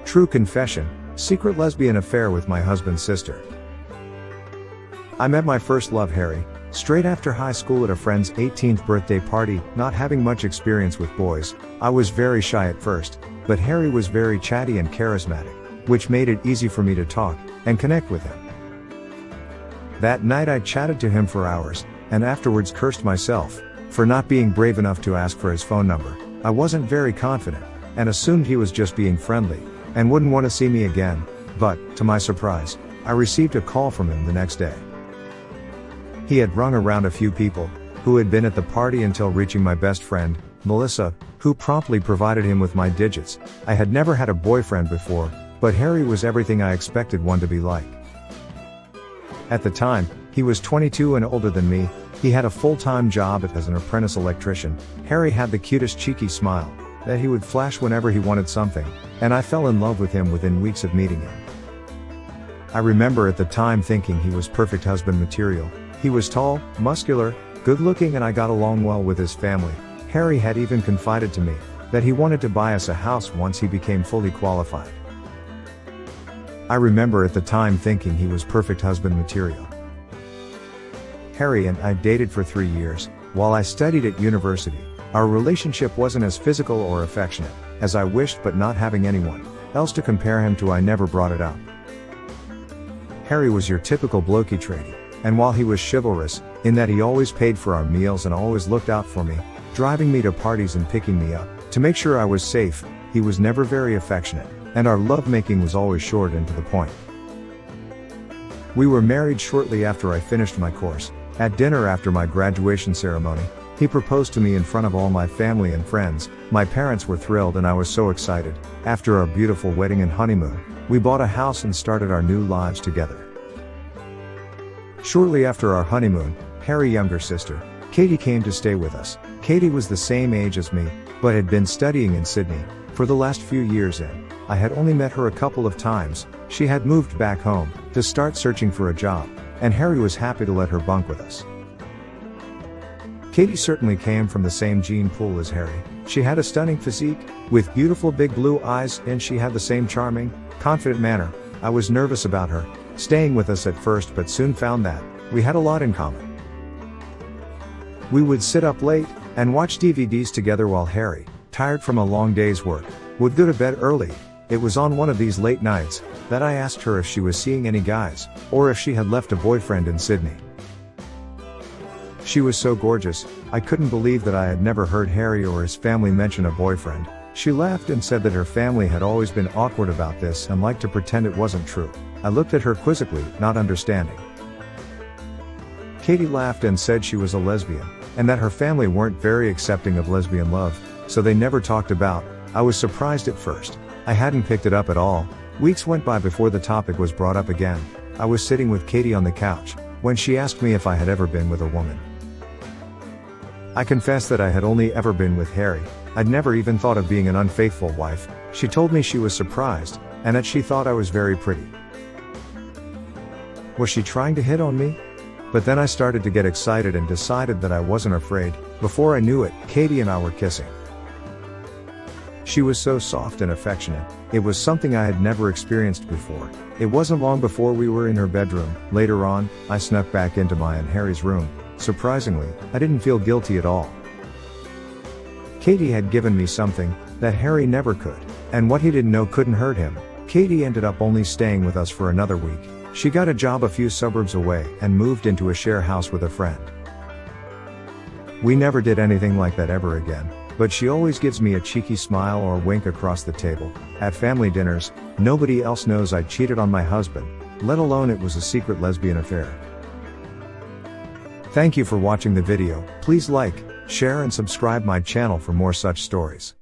True confession, secret lesbian affair with my husband's sister. I met my first love, Harry, straight after high school at a friend's 18th birthday party. Not having much experience with boys, I was very shy at first, but Harry was very chatty and charismatic, which made it easy for me to talk and connect with him. That night I chatted to him for hours, and afterwards cursed myself for not being brave enough to ask for his phone number. I wasn't very confident, and assumed he was just being friendly, and wouldn't want to see me again, but, to my surprise, I received a call from him the next day. He had rung around a few people who had been at the party until reaching my best friend, Melissa, who promptly provided him with my digits. I had never had a boyfriend before, but Harry was everything I expected one to be like. At the time, he was 22 and older than me. He had a full-time job as an apprentice electrician. Harry had the cutest cheeky smile that he would flash whenever he wanted something, and I fell in love with him within weeks of meeting him. I remember at the time thinking he was perfect husband material. He was tall, muscular, good-looking, and I got along well with his family. Harry had even confided to me that he wanted to buy us a house once he became fully qualified. I remember at the time thinking he was perfect husband material. Harry and I dated for 3 years, while I studied at university. Our relationship wasn't as physical or affectionate as I wished, but not having anyone else to compare him to, I never brought it up. Harry was your typical blokey tradie, and while he was chivalrous, in that he always paid for our meals and always looked out for me, driving me to parties and picking me up to make sure I was safe, he was never very affectionate, and our lovemaking was always short and to the point. We were married shortly after I finished my course. At dinner after my graduation ceremony, he proposed to me in front of all my family and friends. My parents were thrilled and I was so excited. After our beautiful wedding and honeymoon, we bought a house and started our new lives together. Shortly after our honeymoon, Harry's younger sister, Katie, came to stay with us. Katie was the same age as me, but had been studying in Sydney for the last few years, and I had only met her a couple of times. She had moved back home to start searching for a job, and Harry was happy to let her bunk with us. Katie certainly came from the same gene pool as Harry. She had a stunning physique, with beautiful big blue eyes, and she had the same charming, confident manner. I was nervous about her staying with us at first, but soon found that we had a lot in common. We would sit up late and watch DVDs together while Harry, tired from a long day's work, would go to bed early. It was on one of these late nights that I asked her if she was seeing any guys, or if she had left a boyfriend in Sydney. She was so gorgeous, I couldn't believe that I had never heard Harry or his family mention a boyfriend. She laughed and said that her family had always been awkward about this and liked to pretend it wasn't true. I looked at her quizzically, not understanding. Katie laughed and said she was a lesbian, and that her family weren't very accepting of lesbian love, so they never talked about. I was surprised at first. I hadn't picked it up at all. Weeks went by before the topic was brought up again. I was sitting with Katie on the couch when she asked me if I had ever been with a woman. I confessed that I had only ever been with Harry. I'd never even thought of being an unfaithful wife. She told me she was surprised, and that she thought I was very pretty. Was she trying to hit on me? But then I started to get excited and decided that I wasn't afraid. Before I knew it, Katie and I were kissing. She was so soft and affectionate. It was something I had never experienced before. It wasn't long before we were in her bedroom. Later on, I snuck back into mine and Harry's room. Surprisingly, I didn't feel guilty at all. Katie had given me something that Harry never could, and what he didn't know couldn't hurt him. Katie ended up only staying with us for another week. She got a job a few suburbs away and moved into a share house with a friend. We never did anything like that ever again, but she always gives me a cheeky smile or wink across the table. At family dinners, nobody else knows I cheated on my husband, let alone it was a secret lesbian affair. Thank you for watching the video. Please like, share and subscribe my channel for more such stories.